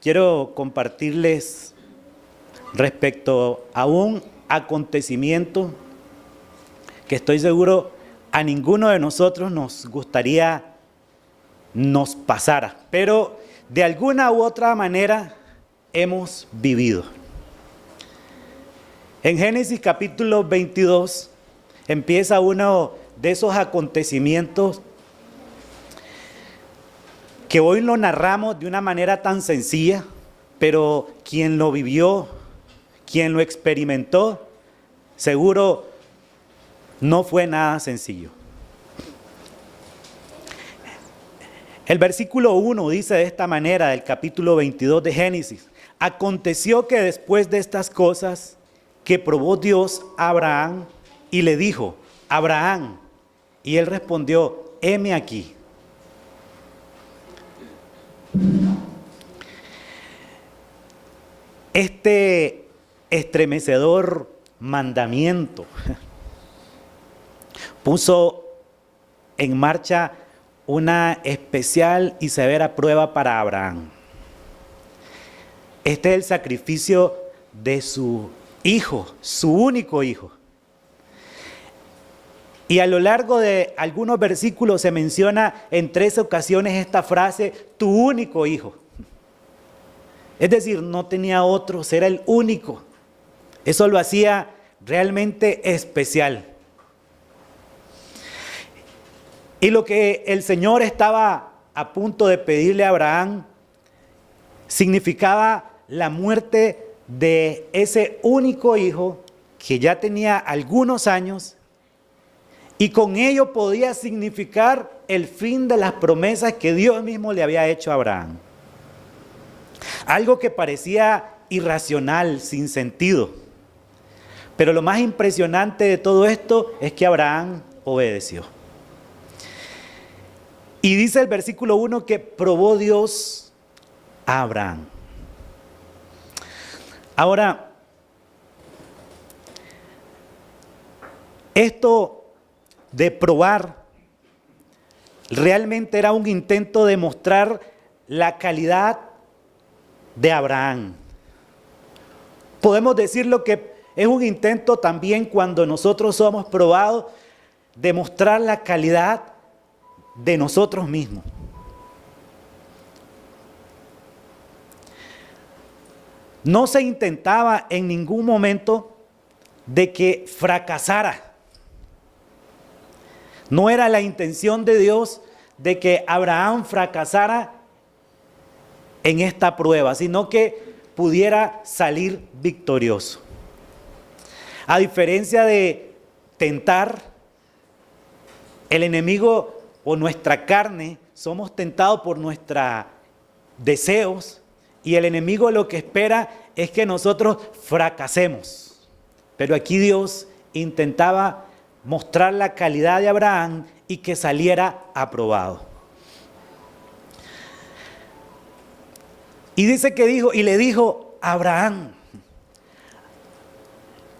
quiero compartirles respecto a un acontecimiento que estoy seguro a ninguno de nosotros nos gustaría nos pasara, pero de alguna u otra manera hemos vivido. En Génesis capítulo 22 empieza uno de esos acontecimientos que hoy lo narramos de una manera tan sencilla, pero quien lo vivió, quien lo experimentó, seguro no fue nada sencillo. El versículo 1 dice de esta manera del capítulo 22 de Génesis: aconteció que después de estas cosas que probó Dios a Abraham y le dijo: Abraham, y él respondió: heme aquí. Este estremecedor mandamiento puso en marcha una especial y severa prueba para Abraham. Este es el sacrificio de su hijo, su único hijo. Y a lo largo de algunos versículos se menciona en 3 ocasiones esta frase: tu único hijo. Es decir, no tenía otros, era el único. Eso lo hacía realmente especial. Y lo que el Señor estaba a punto de pedirle a Abraham significaba la muerte de ese único hijo que ya tenía algunos años, y con ello podía significar el fin de las promesas que Dios mismo le había hecho a Abraham. Algo que parecía irracional, sin sentido. Pero lo más impresionante de todo esto es que Abraham obedeció. Y dice el versículo 1 que probó Dios a Abraham. Ahora, esto de probar realmente era un intento de mostrar la calidad de Abraham. Podemos decirlo que es un intento también, cuando nosotros somos probados, de mostrar la calidad de nosotros mismos. No se intentaba en ningún momento de que fracasara. No era la intención de Dios de que Abraham fracasara en esta prueba, sino que pudiera salir victorioso. A diferencia de tentar, el enemigo o nuestra carne, somos tentados por nuestros deseos, y el enemigo lo que espera es que nosotros fracasemos. Pero aquí Dios intentaba mostrar la calidad de Abraham y que saliera aprobado. Y dice que dijo, y le dijo a Abraham,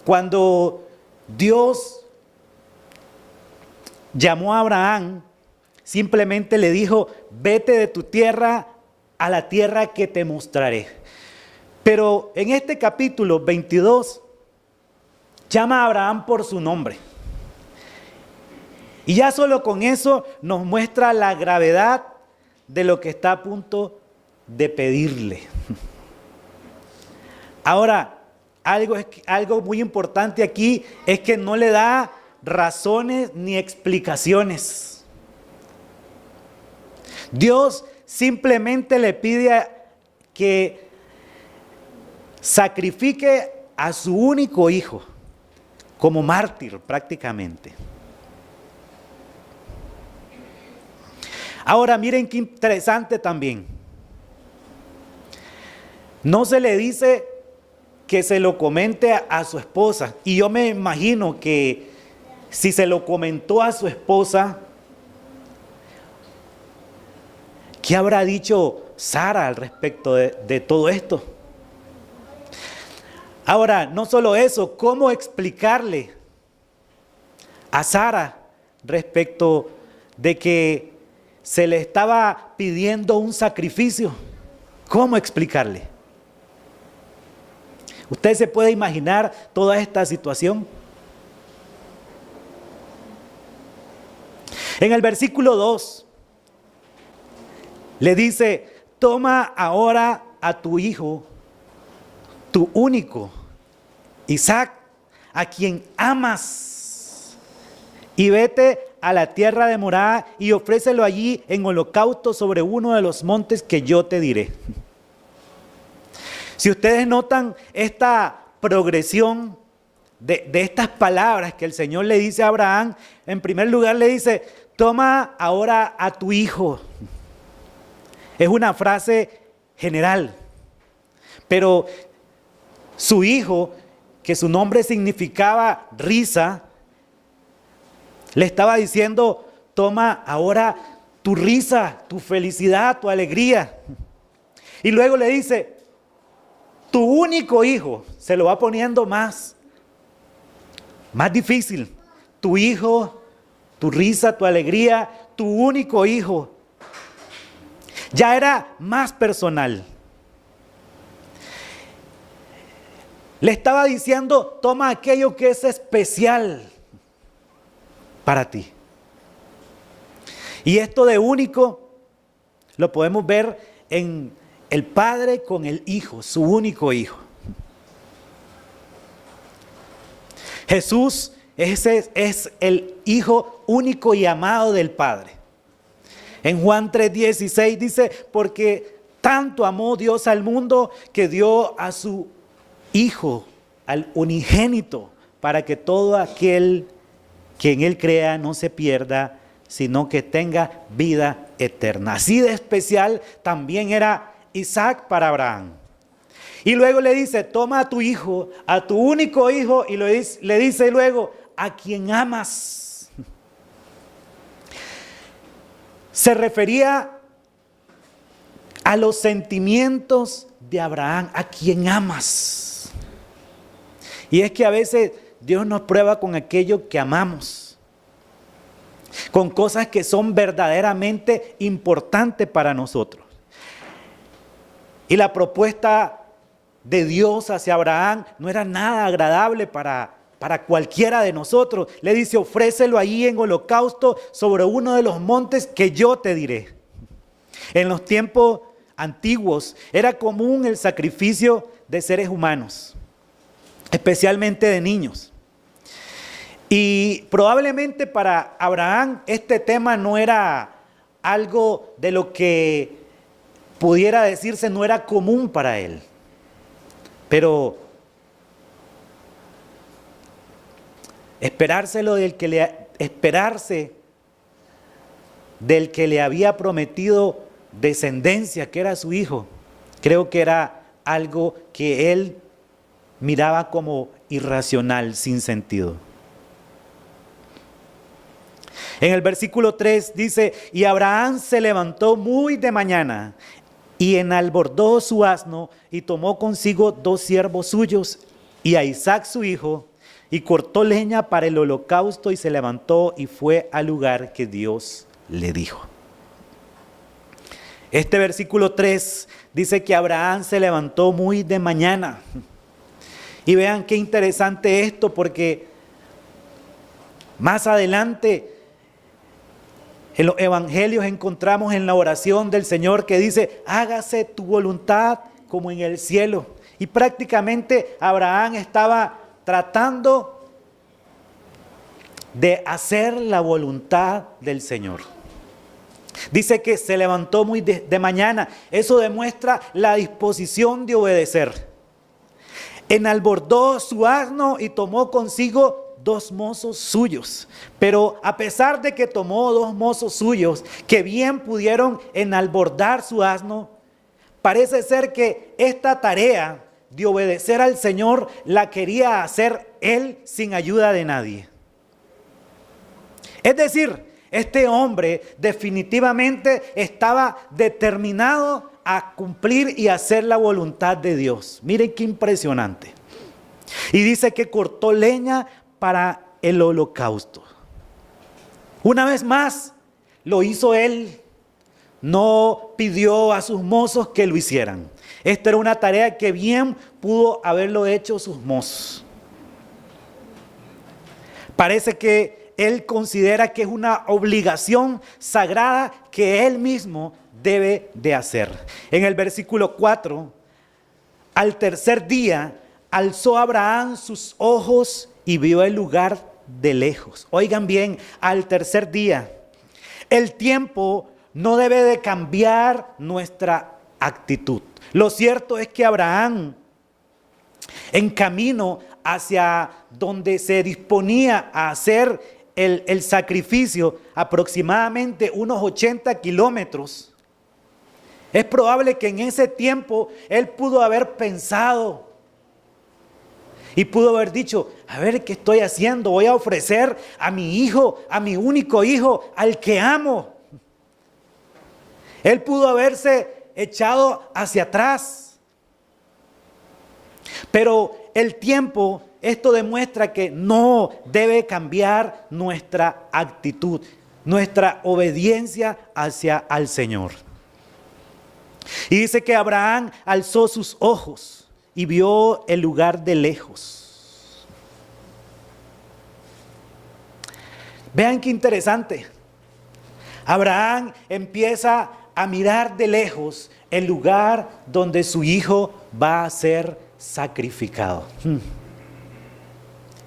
cuando Dios llamó a Abraham, simplemente le dijo: vete de tu tierra a la tierra que te mostraré. Pero en este capítulo 22 llama a Abraham por su nombre. Y ya solo con eso nos muestra la gravedad de lo que está a punto de pedirle. Ahora, algo muy importante aquí es que no le da razones ni explicaciones. Dios simplemente le pide que sacrifique a su único hijo como mártir prácticamente. Ahora miren qué interesante también. No se le dice que se lo comente a su esposa. Y yo me imagino que si se lo comentó a su esposa, ¿qué habrá dicho Sara al respecto de todo esto? Ahora, no solo eso, ¿cómo explicarle a Sara respecto de que se le estaba pidiendo un sacrificio? cómo explicarle. ¿Usted se puede imaginar toda esta situación? En el versículo 2 le dice: toma ahora a tu hijo, tu único, Isaac, a quien amas, y vete a la tierra de Moriah y ofrécelo allí en holocausto sobre uno de los montes que yo te diré. Si ustedes notan esta progresión de estas palabras que el Señor le dice a Abraham, en primer lugar le dice: toma ahora a tu hijo. Es una frase general, pero su hijo, que su nombre significaba risa, le estaba diciendo: toma ahora tu risa, tu felicidad, tu alegría. Y luego le dice: tu único hijo. Se lo va poniendo más difícil. Tu hijo, tu risa, tu alegría, tu único hijo. Ya era más personal. Le estaba diciendo: toma aquello que es especial para ti. Y esto de único lo podemos ver en el padre con el hijo, su único hijo. Jesús es el hijo único y amado del Padre. En Juan 3:16 dice: porque tanto amó Dios al mundo que dio a su Hijo, al unigénito, para que todo aquel que en Él crea no se pierda, sino que tenga vida eterna. Así de especial también era Isaac para Abraham. Y luego le dice: toma a tu hijo, a tu único hijo, y le dice luego: a quien amas. Se refería a los sentimientos de Abraham, a quien amas. Y es que a veces Dios nos prueba con aquello que amamos, con cosas que son verdaderamente importantes para nosotros. Y la propuesta de Dios hacia Abraham no era nada agradable para cualquiera de nosotros. Le dice: ofrécelo allí en holocausto sobre uno de los montes que yo te diré. En los tiempos antiguos era común el sacrificio de seres humanos, especialmente de niños. Y probablemente para Abraham este tema no era algo de lo que pudiera decirse no era común para él. Pero esperarse del que le había prometido descendencia, que era su hijo, creo que era algo que él miraba como irracional, sin sentido. En el versículo 3 dice: y Abraham se levantó muy de mañana y enalbordó su asno y tomó consigo 2 siervos suyos y a Isaac su hijo, y cortó leña para el holocausto y se levantó y fue al lugar que Dios le dijo. Este versículo 3 dice que Abraham se levantó muy de mañana. Y vean qué interesante esto, porque más adelante en los evangelios encontramos en la oración del Señor que dice: hágase tu voluntad como en el cielo. Y prácticamente Abraham estaba tratando de hacer la voluntad del Señor. Dice que se levantó muy de mañana. Eso demuestra la disposición de obedecer. Enalbordó su asno y tomó consigo 2 mozos suyos. Pero a pesar de que tomó 2 mozos suyos que bien pudieron enalbordar su asno, parece ser que esta tarea de obedecer al Señor la quería hacer él sin ayuda de nadie. Es decir, este hombre definitivamente estaba determinado a cumplir y hacer la voluntad de Dios. Miren qué impresionante. Y dice que cortó leña para el holocausto. Una vez más, lo hizo él no pidió a sus mozos que lo hicieran. Esta era una tarea que bien pudo haberlo hecho sus mozos. Parece que él considera que es una obligación sagrada que él mismo debe de hacer. En el versículo 4, al tercer día alzó Abraham sus ojos y vio el lugar de lejos. Oigan bien, al tercer día. El tiempo no debe de cambiar nuestra actitud. Lo cierto es que Abraham, en camino hacia donde se disponía a hacer el sacrificio, aproximadamente unos 80 kilómetros, es probable que en ese tiempo él pudo haber pensado y pudo haber dicho: a ver, ¿qué estoy haciendo? Voy a ofrecer a mi hijo, a mi único hijo, al que amo. Él pudo haberse echado hacia atrás. Pero el tiempo, esto demuestra que no debe cambiar nuestra actitud, nuestra obediencia hacia al Señor. Y dice que Abraham alzó sus ojos y vio el lugar de lejos. Vean qué interesante. Abraham empieza a mirar de lejos el lugar donde su hijo va a ser sacrificado.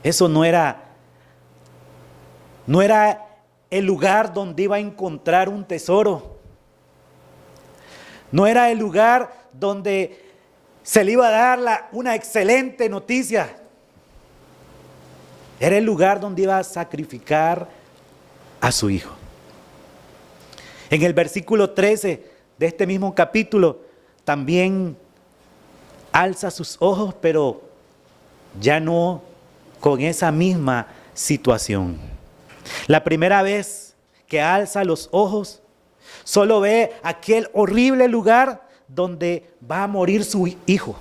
Eso no era el lugar donde iba a encontrar un tesoro. No era el lugar donde se le iba a dar una excelente noticia. Era el lugar donde iba a sacrificar a su hijo. En el versículo 13 de este mismo capítulo también alza sus ojos, pero ya no con esa misma situación. La primera vez que alza los ojos, solo ve aquel horrible lugar donde va a morir su hijo.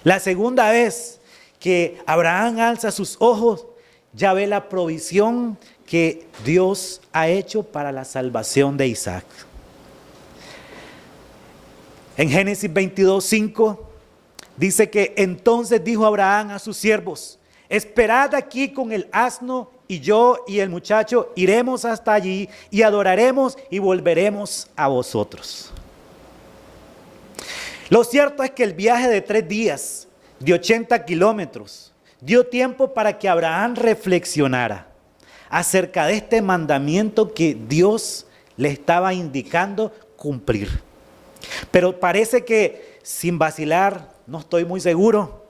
La segunda vez que Abraham alza sus ojos, ya ve la provisión que Dios ha hecho para la salvación de Isaac. En Génesis 22:5 dice que entonces dijo Abraham a sus siervos: esperad aquí con el asno, y yo y el muchacho iremos hasta allí y adoraremos y volveremos a vosotros. Lo cierto es que el viaje de 3 días, de 80 kilómetros, dio tiempo para que Abraham reflexionara acerca de este mandamiento que Dios le estaba indicando cumplir. Pero parece que, sin vacilar, no estoy muy seguro,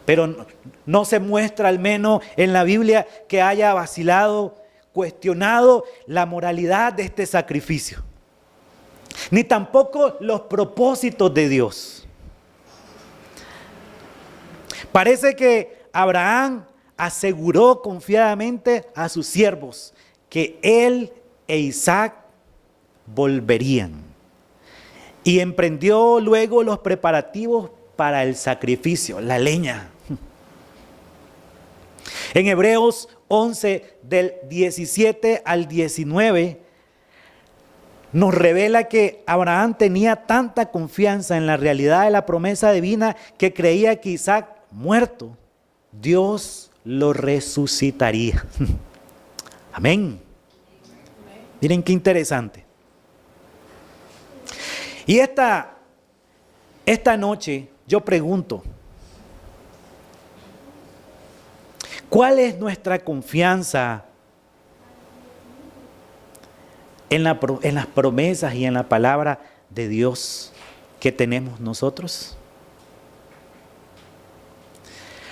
pero no se muestra, al menos en la Biblia, que haya vacilado, cuestionado la moralidad de este sacrificio, ni tampoco los propósitos de Dios. Parece que Abraham aseguró confiadamente a sus siervos que él e Isaac volverían, y emprendió luego los preparativos para el sacrificio, la leña. En Hebreos 11, del 17 al 19, nos revela que Abraham tenía tanta confianza en la realidad de la promesa divina que creía que Isaac, muerto, Dios lo resucitaría. Amén. Miren qué interesante. Y esta noche yo pregunto: ¿cuál es nuestra confianza en las promesas y en la palabra de Dios que tenemos nosotros?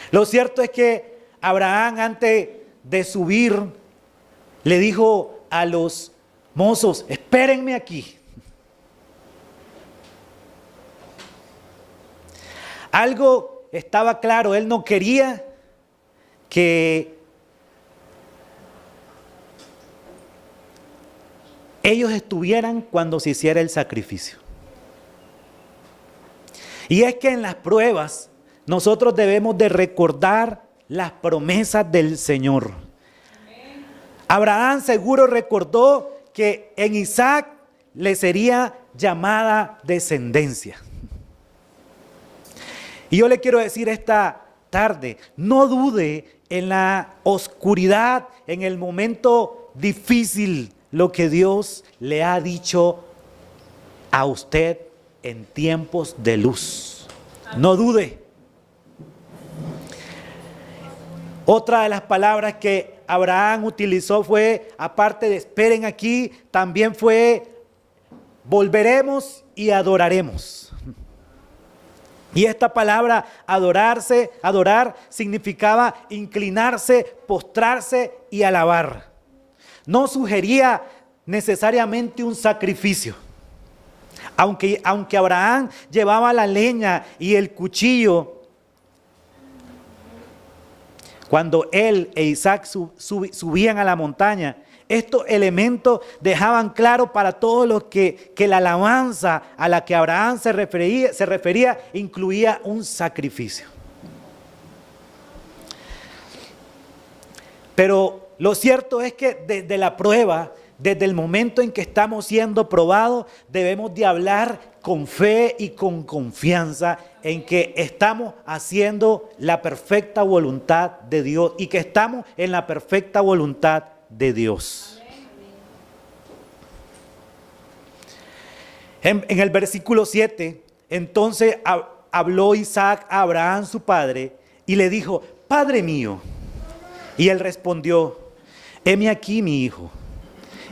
Lo cierto es que Abraham, antes de subir, le dijo a los mozos: espérenme aquí. Algo estaba claro: él no quería que ellos estuvieran cuando se hiciera el sacrificio. Y es que en las pruebas nosotros debemos de recordar las promesas del Señor. Abraham seguro recordó que en Isaac le sería llamada descendencia. Y yo le quiero decir esta tarde, no dude en la oscuridad, en el momento difícil, lo que Dios le ha dicho a usted en tiempos de luz. No dude. Otra de las palabras que Abraham utilizó fue, aparte de esperen aquí, también fue volveremos y adoraremos. Y esta palabra adorar significaba inclinarse, postrarse y alabar. No sugería necesariamente un sacrificio. Aunque Abraham llevaba la leña y el cuchillo, cuando él e Isaac subían a la montaña, estos elementos dejaban claro para todos los que la alabanza a la que Abraham se refería incluía un sacrificio. Pero lo cierto es que desde la prueba, desde el momento en que estamos siendo probados, debemos de hablar con fe y con confianza en que estamos haciendo la perfecta voluntad de Dios y que estamos en la perfecta voluntad de Dios. En el versículo 7, entonces habló Isaac a Abraham su padre y le dijo: Padre mío. Y él respondió: heme aquí mi hijo.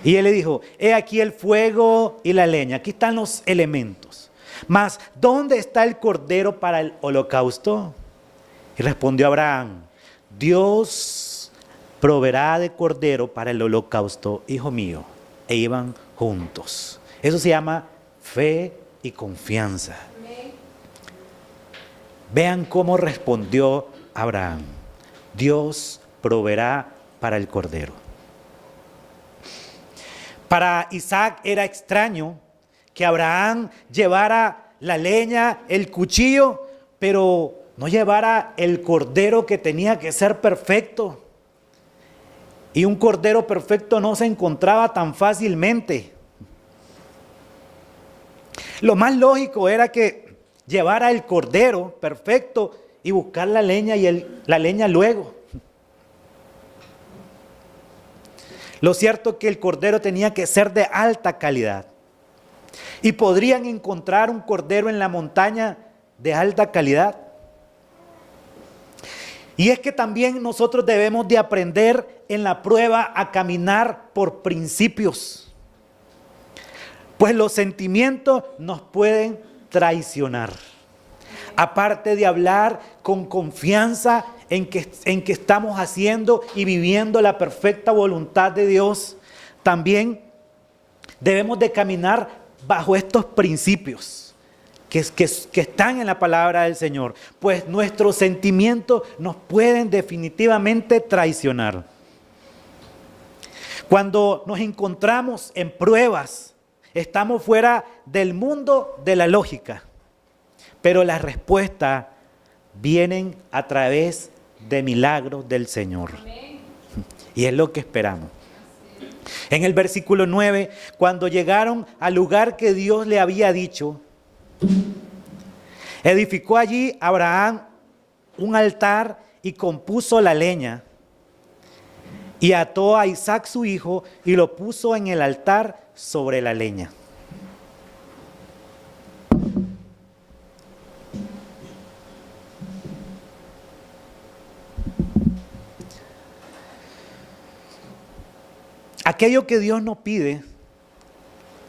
Y él le dijo: he aquí el fuego y la leña, aquí están los elementos. Mas, ¿dónde está el cordero para el holocausto? Y respondió Abraham: Dios proveerá de cordero para el holocausto, hijo mío. E iban juntos. Eso se llama fe y confianza. Vean cómo respondió Abraham: Dios proveerá para el cordero. Para Isaac era extraño que Abraham llevara la leña, el cuchillo, pero no llevara el cordero que tenía que ser perfecto. Y un cordero perfecto no se encontraba tan fácilmente. Lo más lógico era que llevara el cordero perfecto y buscar la leña y la leña luego. Lo cierto es que el cordero tenía que ser de alta calidad. ¿Y podrían encontrar un cordero en la montaña de alta calidad? Y es que también nosotros debemos de aprender en la prueba a caminar por principios. Pues los sentimientos nos pueden traicionar. Aparte de hablar con confianza en que estamos haciendo y viviendo la perfecta voluntad de Dios, también debemos de caminar bajo estos principios que están en la palabra del Señor, pues nuestros sentimientos nos pueden definitivamente traicionar. Cuando nos encontramos en pruebas, estamos fuera del mundo de la lógica, pero las respuestas vienen a través de milagros del Señor. Amén. Y es lo que esperamos. En el versículo 9, cuando llegaron al lugar que Dios le había dicho, edificó allí Abraham un altar y compuso la leña, y ató a Isaac su hijo y lo puso en el altar sobre la leña. Aquello que Dios nos pide,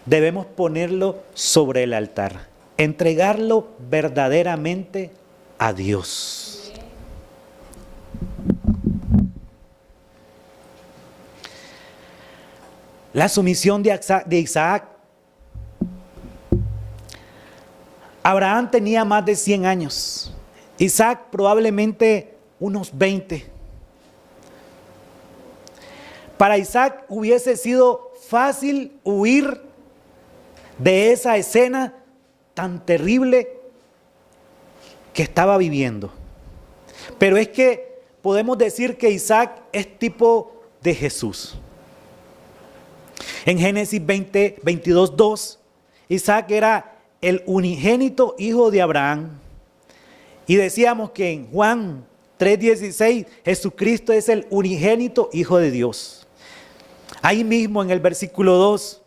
debemos ponerlo sobre el altar, entregarlo verdaderamente a Dios. La sumisión de Isaac. Abraham tenía más de 100 años, Isaac probablemente unos 20. Para Isaac hubiese sido fácil huir de esa escena tan terrible que estaba viviendo. Pero es que podemos decir que Isaac es tipo de Jesús. En Génesis 22:2, Isaac era el unigénito hijo de Abraham. Y decíamos que en Juan 3:16, Jesucristo es el unigénito hijo de Dios. Ahí mismo en el versículo 2,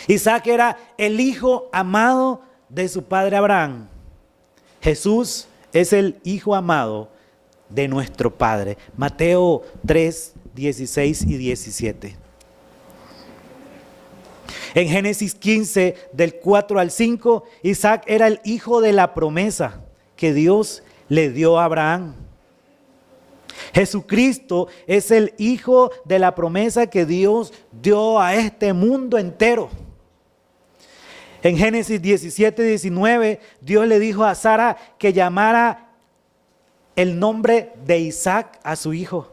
Isaac era el hijo amado de su padre Abraham. Jesús es el hijo amado de nuestro Padre. Mateo 3:16 y 17. En Génesis 15, del 4 al 5, Isaac era el hijo de la promesa que Dios le dio a Abraham. Jesucristo es el hijo de la promesa que Dios dio a este mundo entero. En Génesis 17:19, Dios le dijo a Sara que llamara el nombre de Isaac a su hijo.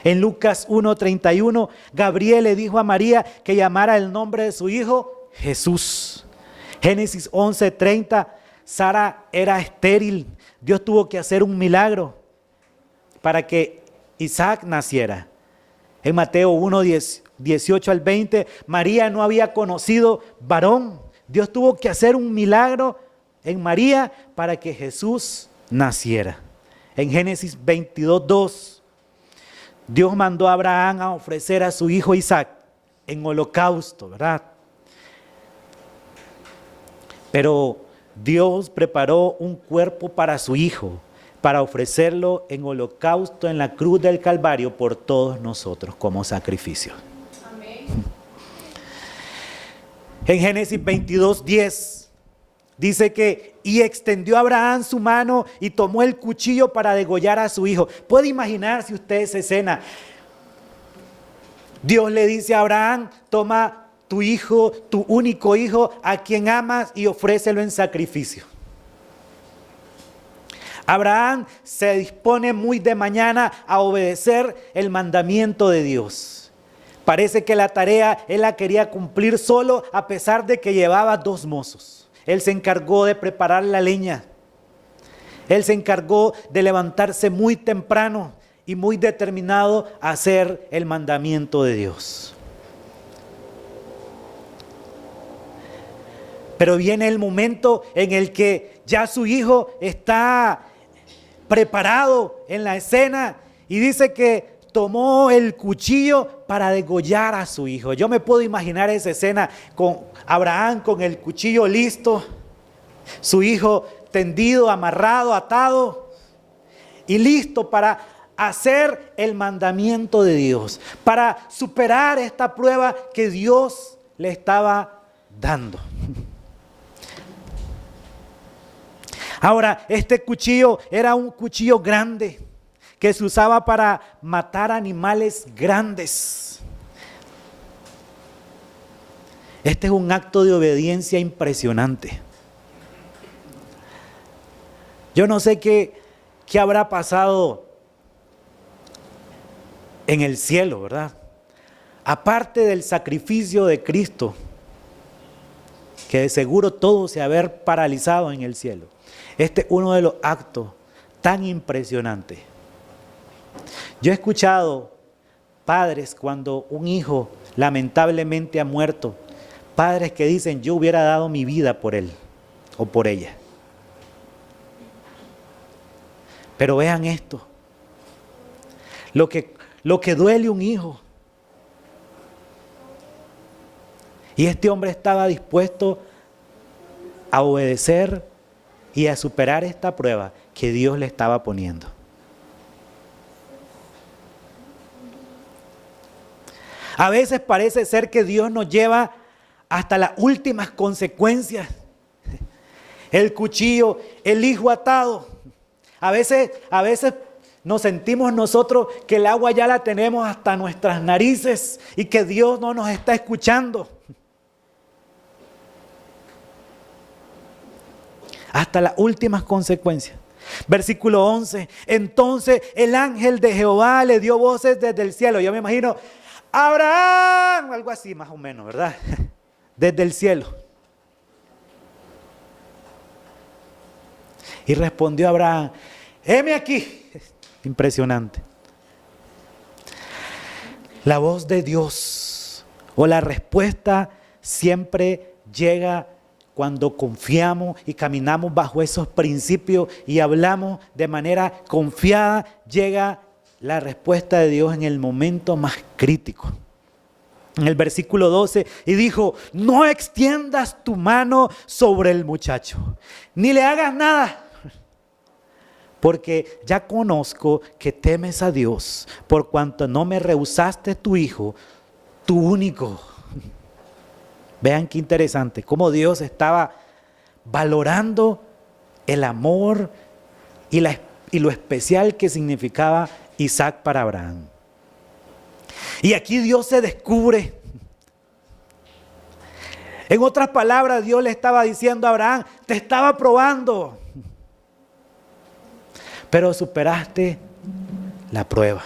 En Lucas 1:31, Gabriel le dijo a María que llamara el nombre de su hijo Jesús. Génesis 11:30, Sara era estéril. Dios tuvo que hacer un milagro para que Isaac naciera. En Mateo 1:18 al 20, María no había conocido varón. Dios tuvo que hacer un milagro en María para que Jesús naciera. En Génesis 22:2, Dios mandó a Abraham a ofrecer a su hijo Isaac en holocausto, ¿verdad? Pero Dios preparó un cuerpo para su hijo, para ofrecerlo en holocausto en la cruz del Calvario por todos nosotros como sacrificio. Amén. En Génesis 22:10 dice que y extendió Abraham su mano y tomó el cuchillo para degollar a su hijo. ¿Puede imaginarse usted esa escena? Dios le dice a Abraham, toma tu hijo, tu único hijo, a quien amas y ofrécelo en sacrificio. Abraham se dispone muy de mañana a obedecer el mandamiento de Dios. Parece que la tarea él la quería cumplir solo a pesar de que llevaba 2 mozos. Él se encargó de preparar la leña. Él se encargó de levantarse muy temprano y muy determinado a hacer el mandamiento de Dios. Pero viene el momento en el que ya su hijo está preparado en la escena y dice que tomó el cuchillo para degollar a su hijo. Yo me puedo imaginar esa escena con Abraham con el cuchillo listo, su hijo tendido, amarrado, atado y listo para hacer el mandamiento de Dios, para superar esta prueba que Dios le estaba dando. Ahora, este cuchillo era un cuchillo grande que se usaba para matar animales grandes. Este es un acto de obediencia impresionante. Yo no sé qué habrá pasado en el cielo, ¿verdad? Aparte del sacrificio de Cristo, que de seguro todo se haber paralizado en el cielo. Este es uno de los actos tan impresionantes. Yo he escuchado padres cuando un hijo lamentablemente ha muerto, padres que dicen yo hubiera dado mi vida por él o por ella. Pero vean esto, lo que duele un hijo. Y este hombre estaba dispuesto a obedecer y a superar esta prueba que Dios le estaba poniendo. A veces parece ser que Dios nos lleva hasta las últimas consecuencias. El cuchillo, el hijo atado. A veces nos sentimos nosotros que el agua ya la tenemos hasta nuestras narices y que Dios no nos está escuchando. Hasta las últimas consecuencias. Versículo 11. Entonces el ángel de Jehová le dio voces desde el cielo. Yo me imagino, Abraham, algo así más o menos, ¿verdad? Desde el cielo. Y respondió Abraham, heme aquí. Impresionante. La voz de Dios O la respuesta siempre llega cuando confiamos y caminamos bajo esos principios y hablamos de manera confiada. Llega la respuesta de Dios en el momento más crítico. En el versículo 12, y dijo: no extiendas tu mano sobre el muchacho, ni le hagas nada, porque ya conozco que temes a Dios, por cuanto no me rehusaste tu hijo, tu único. Vean qué interesante, cómo Dios estaba valorando el amor y lo especial que significaba Isaac para Abraham. Y aquí Dios se descubre. En otras palabras, Dios le estaba diciendo a Abraham: te estaba probando, pero superaste la prueba.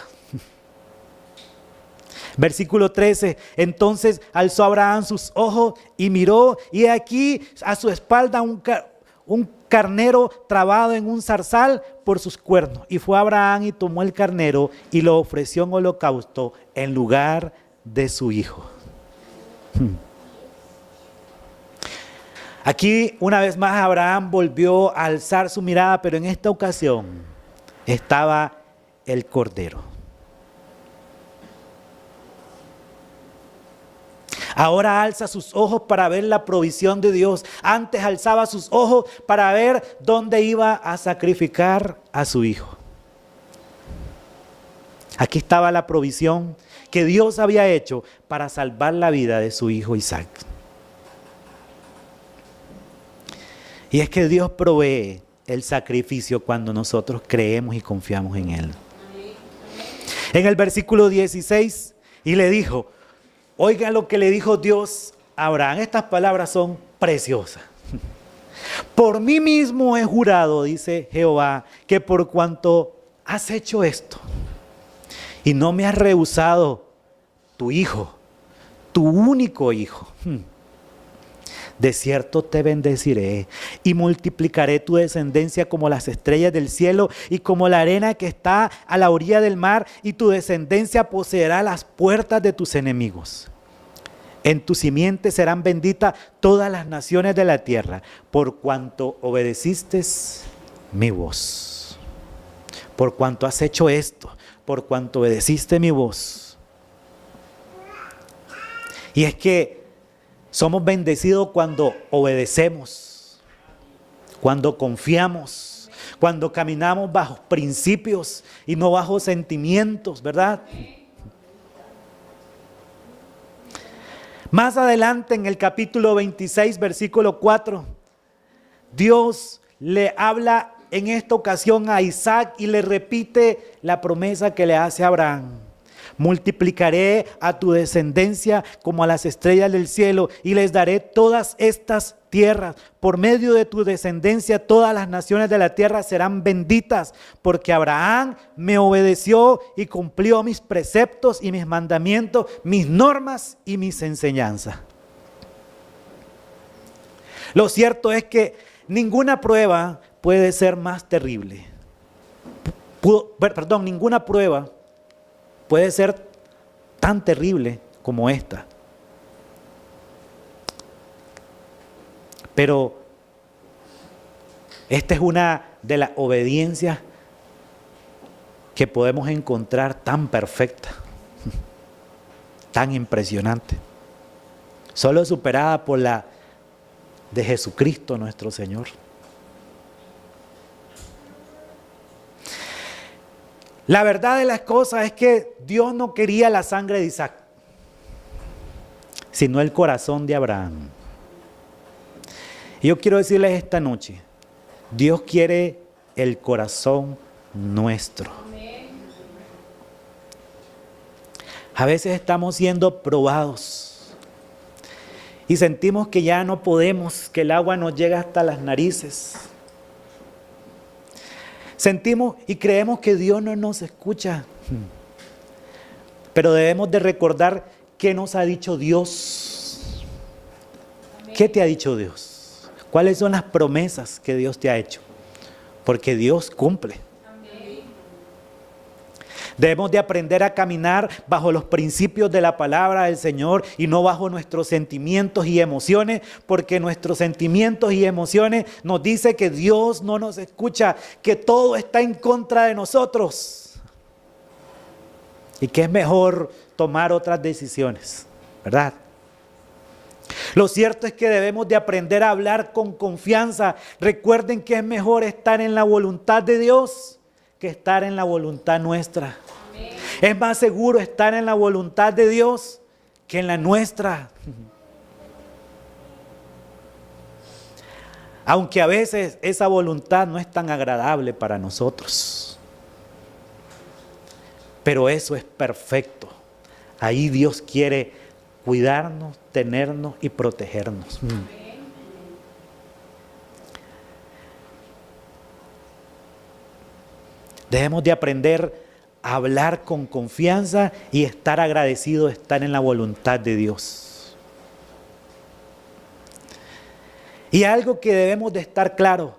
Versículo 13, entonces alzó Abraham sus ojos y miró, y aquí a su espalda un carnero trabado en un zarzal por sus cuernos. Y fue Abraham y tomó el carnero y lo ofreció en holocausto en lugar de su hijo. Aquí una vez más Abraham volvió a alzar su mirada, pero en esta ocasión estaba el cordero. Ahora alza sus ojos para ver la provisión de Dios. Antes alzaba sus ojos para ver dónde iba a sacrificar a su hijo. Aquí estaba la provisión que Dios había hecho para salvar la vida de su hijo Isaac. Y es que Dios provee el sacrificio cuando nosotros creemos y confiamos en Él. En el versículo 16, y le dijo: oigan lo que le dijo Dios a Abraham. Estas palabras son preciosas. Por mí mismo he jurado, dice Jehová, que por cuanto has hecho esto y no me has rehusado tu hijo, tu único hijo, de cierto te bendeciré y multiplicaré tu descendencia como las estrellas del cielo y como la arena que está a la orilla del mar, y tu descendencia poseerá las puertas de tus enemigos. En tu simiente serán benditas todas las naciones de la tierra, por cuanto obedeciste mi voz. Por cuanto has hecho esto, por cuanto obedeciste mi voz. Y es que somos bendecidos cuando obedecemos, cuando confiamos, cuando caminamos bajo principios y no bajo sentimientos, ¿verdad? Más adelante en el capítulo 26, versículo 4, Dios le habla en esta ocasión a Isaac y le repite la promesa que le hace a Abraham. Multiplicaré a tu descendencia como a las estrellas del cielo y les daré todas estas tierras. Por medio de tu descendencia todas las naciones de la tierra serán benditas, porque Abraham me obedeció y cumplió mis preceptos y mis mandamientos, mis normas y mis enseñanzas. Lo cierto es que ninguna prueba puede ser más terrible. Ninguna prueba puede ser tan terrible como esta. Pero esta es una de las obediencias que podemos encontrar tan perfecta, tan impresionante, solo superada por la de Jesucristo nuestro Señor. La verdad de las cosas es que Dios no quería la sangre de Isaac, sino el corazón de Abraham. Y yo quiero decirles esta noche, Dios quiere el corazón nuestro. A veces estamos siendo probados y sentimos que ya no podemos, que el agua nos llega hasta las narices. Sentimos y creemos que Dios no nos escucha. Pero debemos de recordar qué nos ha dicho Dios. ¿Qué te ha dicho Dios? ¿Cuáles son las promesas que Dios te ha hecho? Porque Dios cumple. Debemos de aprender a caminar bajo los principios de la palabra del Señor y no bajo nuestros sentimientos y emociones, porque nuestros sentimientos y emociones nos dicen que Dios no nos escucha, que todo está en contra de nosotros y que es mejor tomar otras decisiones, ¿verdad? Lo cierto es que debemos de aprender a hablar con confianza. Recuerden que es mejor estar en la voluntad de Dios que estar en la voluntad nuestra. Amén. Es más seguro estar en la voluntad de Dios que en la nuestra. Aunque a veces esa voluntad no es tan agradable para nosotros. Pero eso es perfecto. Ahí Dios quiere cuidarnos, tenernos y protegernos. Debemos de aprender a hablar con confianza y estar agradecidos de estar en la voluntad de Dios. Y algo que debemos de estar claro: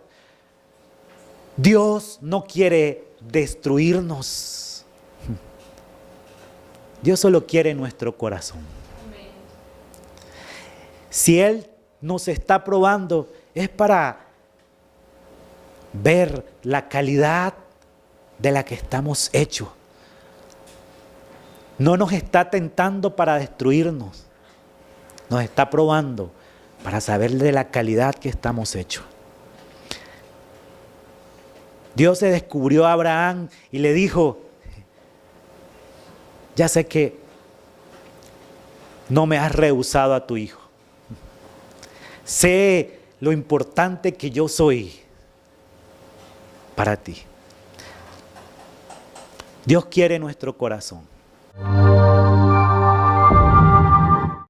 Dios no quiere destruirnos. Dios solo quiere nuestro corazón. Si Él nos está probando, es para ver la calidad de la que estamos hechos. No nos está tentando para destruirnos. Nos está probando para saber de la calidad que estamos hechos. Dios se descubrió a Abraham y le dijo: ya sé que no me has rehusado a tu hijo. Sé lo importante que yo soy para ti. Dios quiere nuestro corazón.